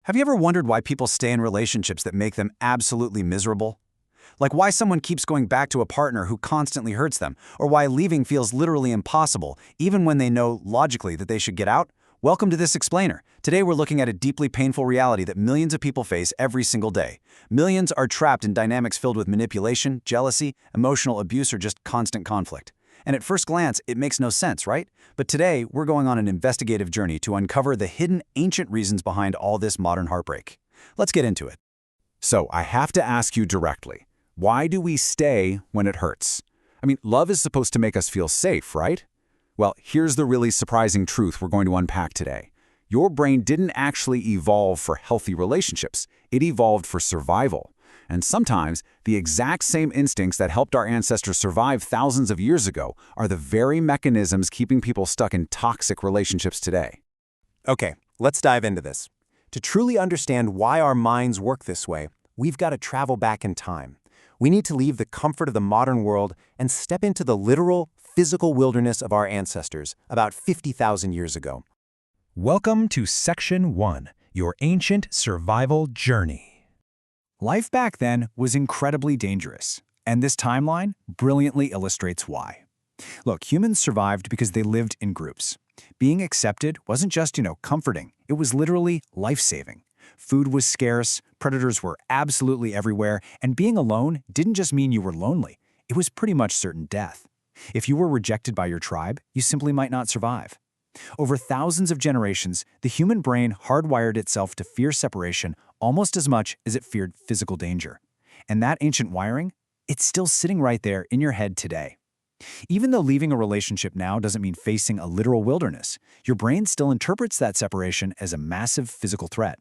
Have you ever wondered why people stay in relationships that make them absolutely miserable? Like why someone keeps going back to a partner who constantly hurts them, or why leaving feels literally impossible, even when they know logically that they should get out? Welcome to This Explainer. Today we're looking at a deeply painful reality that millions of people face every single day. Millions are trapped in dynamics filled with manipulation, jealousy, emotional abuse, or just constant conflict. And at first glance, it makes no sense, right? But today, we're going on an investigative journey to uncover the hidden, ancient reasons behind all this modern heartbreak. Let's get into it. So, I have to ask you directly, why do we stay when it hurts? I mean, love is supposed to make us feel safe, right? Well, here's the really surprising truth we're going to unpack today. Your brain didn't actually evolve for healthy relationships. It evolved for survival. And sometimes, the exact same instincts that helped our ancestors survive thousands of years ago are the very mechanisms keeping people stuck in toxic relationships today. Okay, let's dive into this. To truly understand why our minds work this way, we've got to travel back in time. We need to leave the comfort of the modern world and step into the literal, physical wilderness of our ancestors about 50,000 years ago. Welcome to Section 1, Your Ancient Survival Journey. Life back then was incredibly dangerous, and this timeline brilliantly illustrates why. Look, humans survived because they lived in groups. Being accepted wasn't just, comforting. It was literally life-saving. Food was scarce, predators were absolutely everywhere, and being alone didn't just mean you were lonely. It was pretty much certain death. If you were rejected by your tribe, you simply might not survive. Over thousands of generations, the human brain hardwired itself to fear separation almost as much as it feared physical danger. And that ancient wiring, it's still sitting right there in your head today. Even though leaving a relationship now doesn't mean facing a literal wilderness, your brain still interprets that separation as a massive physical threat.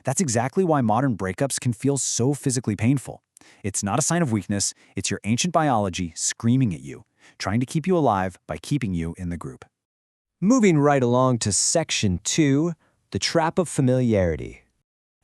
That's exactly why modern breakups can feel so physically painful. It's not a sign of weakness, it's your ancient biology screaming at you, trying to keep you alive by keeping you in the group. Moving right along to Section 2, the trap of familiarity.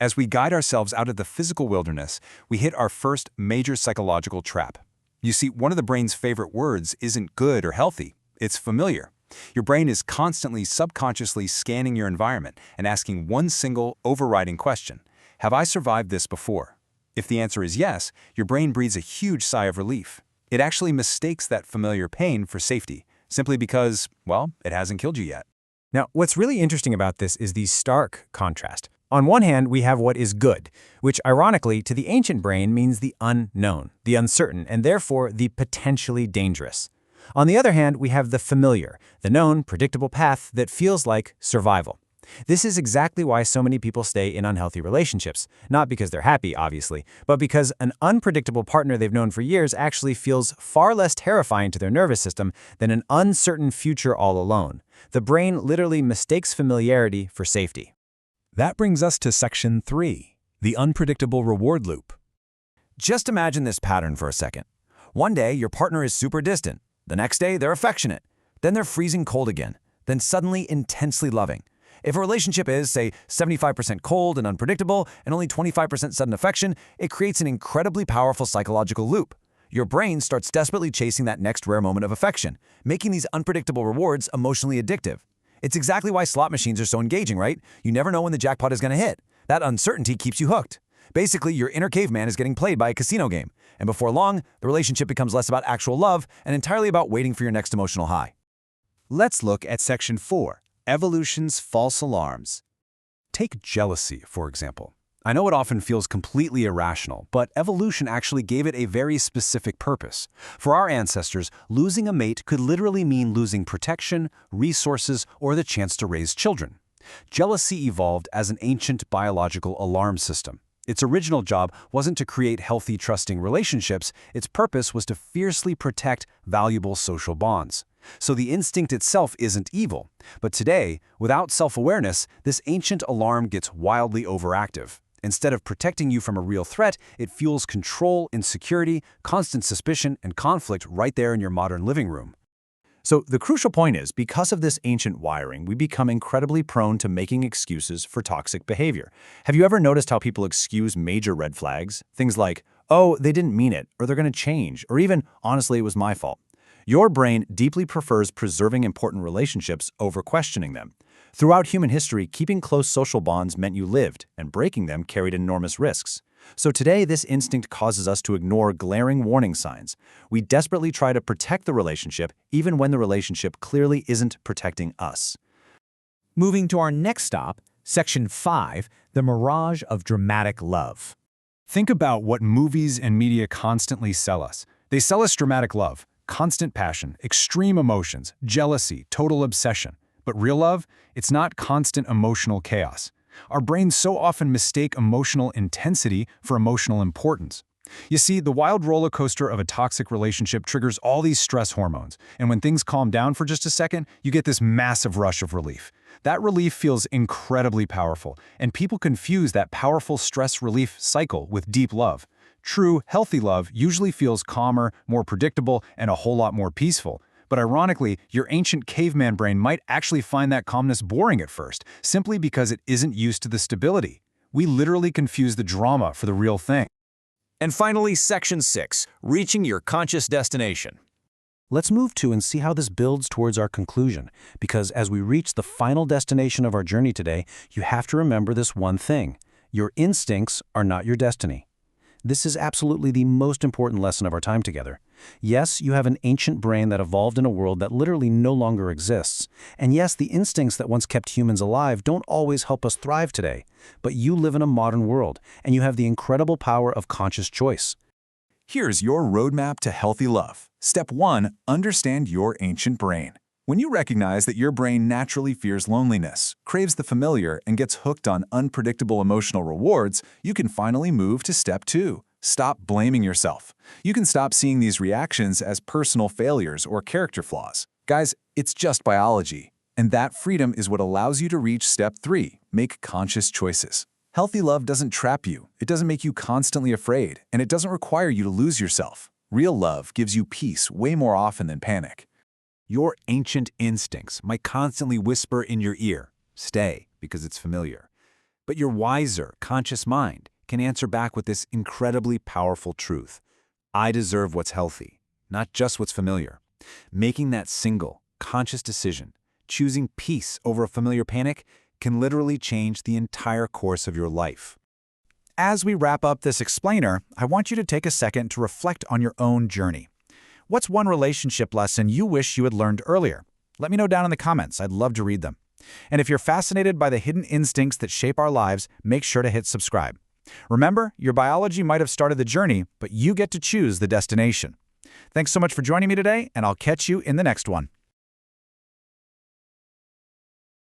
As we guide ourselves out of the physical wilderness, we hit our first major psychological trap. You see, one of the brain's favorite words isn't good or healthy, it's familiar. Your brain is constantly subconsciously scanning your environment and asking one single overriding question: have I survived this before? If the answer is yes, your brain breathes a huge sigh of relief. It actually mistakes that familiar pain for safety, simply because, well, it hasn't killed you yet. Now, what's really interesting about this is the stark contrast. On one hand, we have what is good, which ironically to the ancient brain means the unknown, the uncertain, and therefore the potentially dangerous. On the other hand, we have the familiar, the known, predictable path that feels like survival. This is exactly why so many people stay in unhealthy relationships, not because they're happy, obviously, but because an unpredictable partner they've known for years actually feels far less terrifying to their nervous system than an uncertain future all alone. The brain literally mistakes familiarity for safety. That brings us to Section 3, the unpredictable reward loop. Just imagine this pattern for a second. One day, your partner is super distant. The next day, they're affectionate. Then they're freezing cold again. Then suddenly intensely loving. If a relationship is, say, 75% cold and unpredictable and only 25% sudden affection, it creates an incredibly powerful psychological loop. Your brain starts desperately chasing that next rare moment of affection, making these unpredictable rewards emotionally addictive. It's exactly why slot machines are so engaging, right? You never know when the jackpot is going to hit. That uncertainty keeps you hooked. Basically, your inner caveman is getting played by a casino game, and before long, the relationship becomes less about actual love and entirely about waiting for your next emotional high. Let's look at Section 4, Evolution's false alarms. Take jealousy, for example. I know it often feels completely irrational, but evolution actually gave it a very specific purpose. For our ancestors, losing a mate could literally mean losing protection, resources, or the chance to raise children. Jealousy evolved as an ancient biological alarm system. Its original job wasn't to create healthy, trusting relationships. Its purpose was to fiercely protect valuable social bonds. So the instinct itself isn't evil. But today, without self-awareness, this ancient alarm gets wildly overactive. Instead of protecting you from a real threat, it fuels control, insecurity, constant suspicion, and conflict right there in your modern living room. So the crucial point is, because of this ancient wiring, we become incredibly prone to making excuses for toxic behavior. Have you ever noticed how people excuse major red flags? Things like, oh, they didn't mean it, or they're going to change, or even, honestly, it was my fault. Your brain deeply prefers preserving important relationships over questioning them. Throughout human history, keeping close social bonds meant you lived, and breaking them carried enormous risks. So today, this instinct causes us to ignore glaring warning signs. We desperately try to protect the relationship, even when the relationship clearly isn't protecting us. Moving to our next stop, Section 5, the mirage of dramatic love. Think about what movies and media constantly sell us. They sell us dramatic love, constant passion, extreme emotions, jealousy, total obsession. But real love, it's not constant emotional chaos. Our brains so often mistake emotional intensity for emotional importance. You see, the wild roller coaster of a toxic relationship triggers all these stress hormones, and when things calm down for just a second, you get this massive rush of relief. That relief feels incredibly powerful, and people confuse that powerful stress relief cycle with deep love. True, healthy love usually feels calmer, more predictable, and a whole lot more peaceful. But ironically, your ancient caveman brain might actually find that calmness boring at first, simply because it isn't used to the stability. We literally confuse the drama for the real thing. And finally, Section 6, reaching your conscious destination. Let's move to and see how this builds towards our conclusion, because as we reach the final destination of our journey today, you have to remember this one thing. Your instincts are not your destiny. This is absolutely the most important lesson of our time together. Yes, you have an ancient brain that evolved in a world that literally no longer exists. And yes, the instincts that once kept humans alive don't always help us thrive today. But you live in a modern world, and you have the incredible power of conscious choice. Here's your roadmap to healthy love. Step 1. Understand your ancient brain. When you recognize that your brain naturally fears loneliness, craves the familiar, and gets hooked on unpredictable emotional rewards, you can finally move to Step 2. Stop blaming yourself. You can stop seeing these reactions as personal failures or character flaws. Guys, it's just biology. And that freedom is what allows you to reach Step 3. Make conscious choices. Healthy love doesn't trap you. It doesn't make you constantly afraid, and it doesn't require you to lose yourself. Real love gives you peace way more often than panic. Your ancient instincts might constantly whisper in your ear, stay, because it's familiar. But your wiser, conscious mind can answer back with this incredibly powerful truth. I deserve what's healthy, not just what's familiar. Making that single, conscious decision, choosing peace over a familiar panic, can literally change the entire course of your life. As we wrap up this explainer, I want you to take a second to reflect on your own journey. What's one relationship lesson you wish you had learned earlier? Let me know down in the comments. I'd love to read them. And if you're fascinated by the hidden instincts that shape our lives, make sure to hit subscribe. Remember, your biology might have started the journey, but you get to choose the destination. Thanks so much for joining me today, and I'll catch you in the next one.